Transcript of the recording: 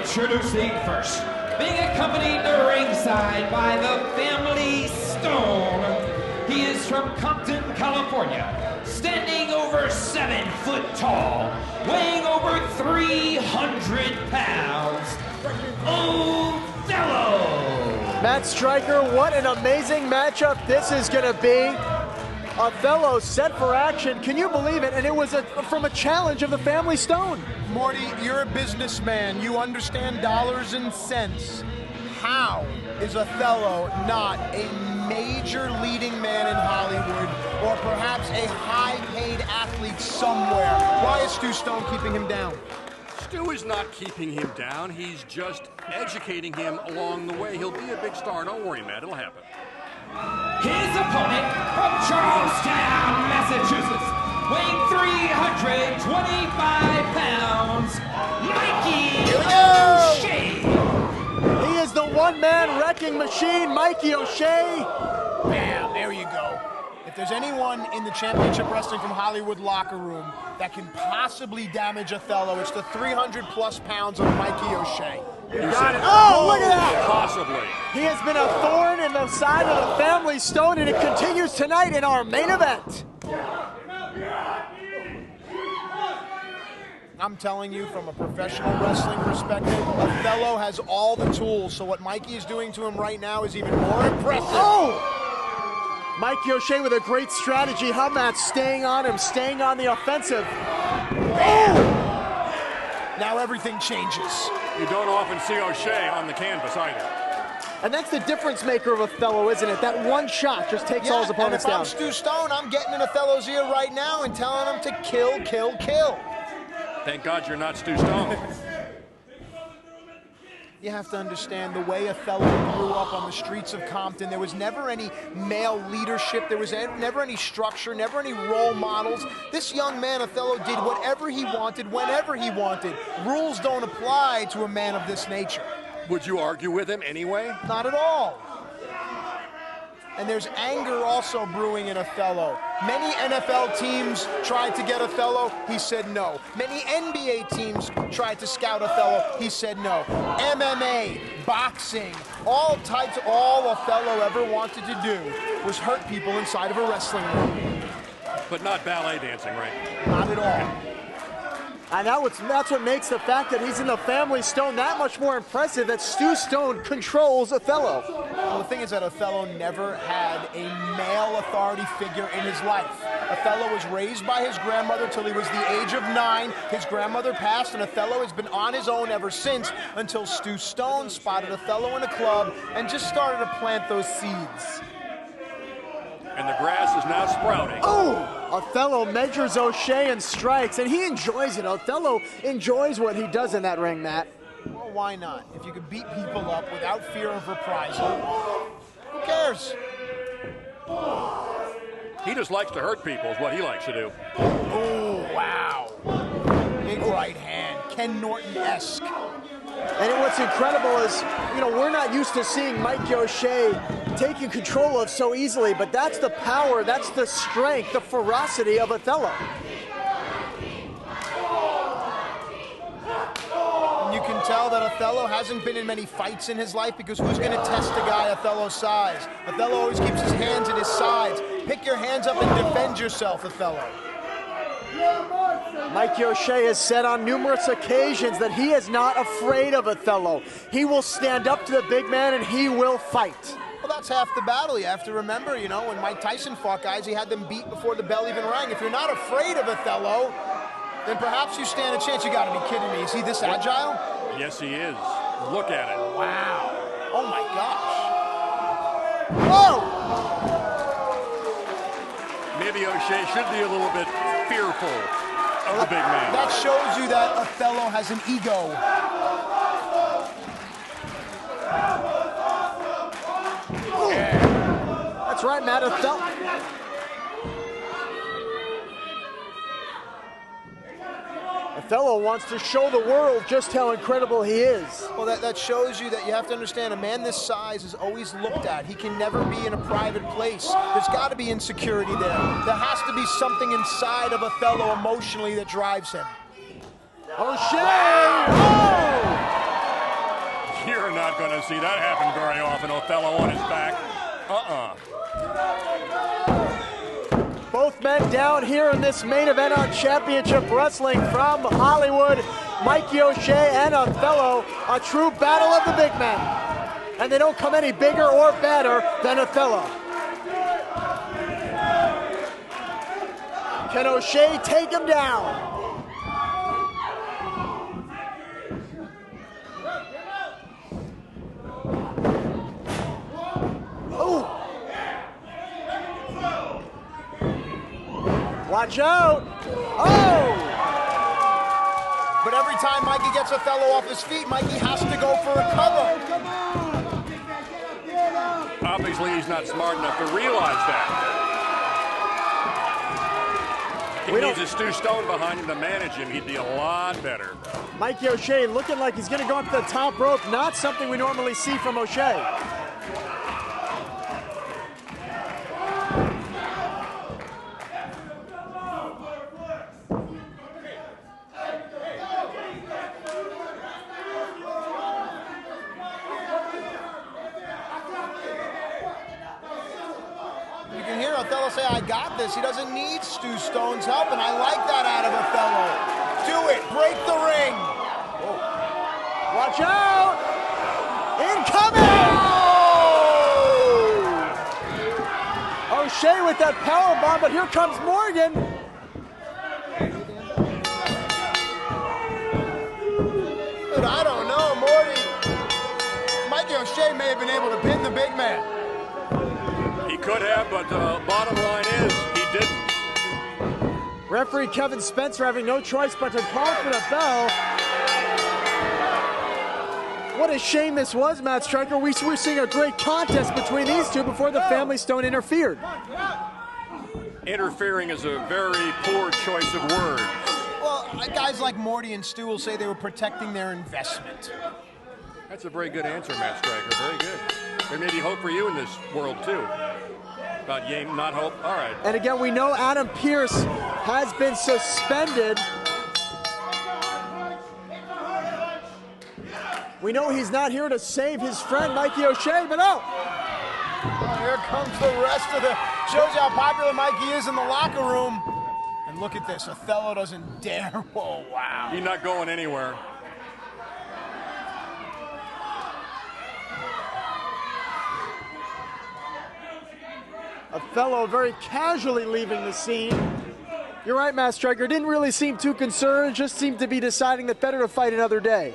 Introducing first, being accompanied to ringside by the Family Stone. He is from Compton, California, standing over 7 foot tall, weighing over 300 pounds, Othello. Matt Stryker, what an amazing matchup this is going to be. Othello set for action. Can you believe it? And it was from a challenge of the Family Stone. Morty, you're a businessman. You understand dollars and cents. How is Othello not a major leading man in Hollywood, or perhaps a high-paid athlete somewhere? Why is Stu Stone keeping him down? Stu is not keeping him down. He's just educating him along the way. He'll be a big star. Don't worry, Matt. It'll happen. His opponent from Charlestown, Massachusetts, weighing 325 pounds, Mikey O'Shea. He is the one-man wrecking machine, Mikey O'Shea. Bam, there you go. If there's anyone in the Championship Wrestling from Hollywood locker room that can possibly damage Othello, it's the 300-plus pounds of Mikey O'Shea. You got it. Oh, look at that! Possibly. He has been a thorn in the side of the Family Stone, and it continues tonight in our main event. I'm telling you, from a professional wrestling perspective, Othello has all the tools, so what Mikey is doing to him right now is even more impressive. Oh! Mikey O'Shea with a great strategy. How Matt staying on him, staying on the offensive. Oh! Now everything changes. You don't often see O'Shea on the canvas either. And that's the difference maker of Othello, isn't it? That one shot just takes all his opponents down. And if I'm Stu Stone, I'm getting in Othello's ear right now and telling him to kill, kill, kill. Thank God you're not Stu Stone. You have to understand the way Othello grew up on the streets of Compton. There was never any male leadership. There was never any structure, never any role models. This young man, Othello, did whatever he wanted, whenever he wanted. Rules don't apply to a man of this nature. Would you argue with him anyway? Not at all. And there's anger also brewing in Othello. Many NFL teams tried to get Othello, he said no. Many NBA teams tried to scout Othello, he said no. MMA, boxing, all Othello ever wanted to do was hurt people inside of a wrestling ring. But not ballet dancing, right? Not at all. And that's what makes the fact that he's in the Family Stone that much more impressive, that Stu Stone controls Othello. Well, the thing is that Othello never had a male authority figure in his life. Othello was raised by his grandmother till he was the age of 9. His grandmother passed, and Othello has been on his own ever since, until Stu Stone spotted Othello in a club and just started to plant those seeds. And the grass is now sprouting. Oh! Othello measures O'Shea and strikes, and he enjoys it. Othello enjoys what he does in that ring, Matt. Well, why not? If you could beat people up without fear of reprisal, who cares? He just likes to hurt people is what he likes to do. Oh, wow. Big right hand, Ken Norton-esque. And what's incredible is, we're not used to seeing Mikey O'Shea taking control of so easily, but that's the power, that's the strength, the ferocity of Othello. And you can tell that Othello hasn't been in many fights in his life, because who's going to test a guy Othello's size? Othello always keeps his hands at his sides. Pick your hands up and defend yourself, Othello. Mikey O'Shea has said on numerous occasions that he is not afraid of Othello. He will stand up to the big man and he will fight. Well, that's half the battle. You have to remember, when Mike Tyson fought guys, he had them beat before the bell even rang. If you're not afraid of Othello, then perhaps you stand a chance. You got to be kidding me. Is he this agile? Yes, he is. Look at it. Wow. Oh, my gosh. Whoa! Maybe O'Shea should be a little bit fearful of the big man. That shows you that Othello has an ego. Yeah. That's right, Matt. Othello wants to show the world just how incredible he is. Well, that shows you that you have to understand a man this size is always looked at. He can never be in a private place. There's got to be insecurity there. There has to be something inside of Othello emotionally that drives him. O'Shea! Oh! going to see that happen very often. Othello on his back. Both men down here in this main event on Championship Wrestling from Hollywood. Mikey O'Shea and Othello, a true battle of the big men. And they don't come any bigger or badder than Othello. Can O'Shea take him down? Oh! Watch out! Oh! But every time Mikey gets Othello off his feet, Mikey has to go for a cover. Obviously, he's not smart enough to realize that. He needs a Stu Stone behind him to manage him. He'd be a lot better. Mikey O'Shea looking like he's going to go up to the top rope. Not something we normally see from O'Shea. Othello say, I got this. He doesn't need Stu Stone's help, and I like that out of Othello. Do it. Break the ring. Whoa. Watch out. Incoming! O'Shea with that powerbomb, but here comes Morgan. Dude, I don't know, Morty. Mikey O'Shea may have been able to pin the big man. He could have, but bottom line is, he didn't. Referee Kevin Spencer having no choice but to call for the bell. What a shame this was, Matt Striker. We were seeing a great contest between these two before the Family Stone interfered. Interfering is a very poor choice of words. Well, guys like Morty and Stu will say they were protecting their investment. That's a very good answer, Matt Striker. Very good. There may be hope for you in this world, too. About game, not hope. All right. And again, we know Adam Pearce has been suspended. We know he's not here to save his friend Mikey O'Shea, but oh! Here comes the rest of the... Shows you how popular Mikey is in the locker room. And look at this. Othello doesn't dare. Whoa, wow. He's not going anywhere. Othello very casually leaving the scene. You're right, Matt Striker. Didn't really seem too concerned. Just seemed to be deciding that better to fight another day.